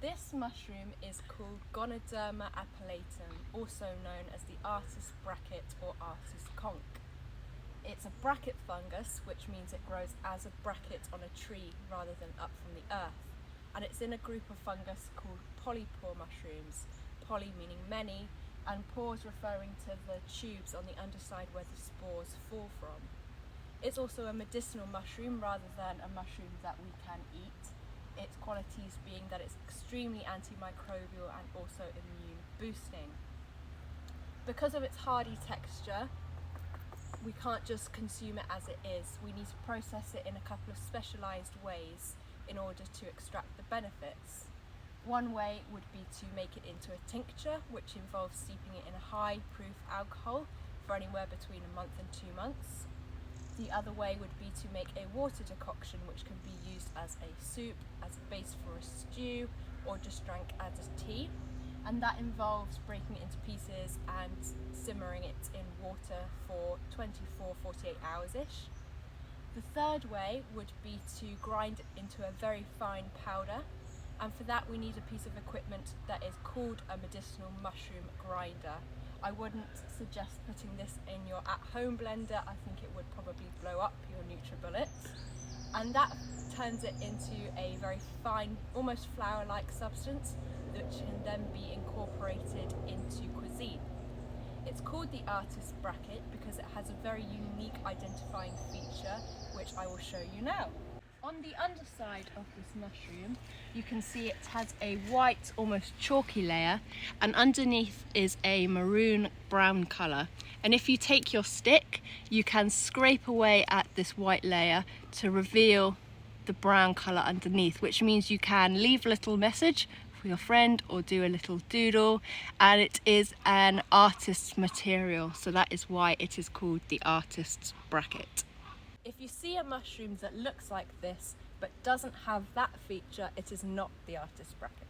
This mushroom is called Ganoderma applanatum, also known as the artist bracket or artist conch. It's a bracket fungus, which means it grows as a bracket on a tree rather than up from the earth. And it's in a group of fungus called polypore mushrooms, poly meaning many, and pores referring to the tubes on the underside where the spores fall from. It's also a medicinal mushroom rather than a mushroom that we can eat. Its qualities being that it's extremely antimicrobial and also immune boosting. Because of its hardy texture, we can't just consume it as it is. We need to process it in a couple of specialised ways in order to extract the benefits. One way would be to make it into a tincture, which involves steeping it in a high proof alcohol for anywhere between a month and 2 months. The other way would be to make a water decoction, which can be used as a soup, as a base for a stew, or just drank as a tea. And that involves breaking it into pieces and simmering it in water for 24-48 hours-ish. The third way would be to grind it into a very fine powder, and for that we need a piece of equipment that is called a medicinal mushroom grinder. I wouldn't suggest putting this in your at-home blender. I think it would probably blow up your NutriBullets. And that turns it into a very fine, almost flour-like substance, which can then be incorporated into cuisine. It's called the artist bracket because it has a very unique identifying feature, which I will show you now. On the underside of this mushroom, you can see it has a white, almost chalky layer, and underneath is a maroon brown colour. And if you take your stick, you can scrape away at this white layer to reveal the brown colour underneath, which means you can leave a little message for your friend or do a little doodle, and it is an artist's material, so that is why it is called the artist's bracket. If you see a mushroom that looks like this but doesn't have that feature, it is not the artist's bracket.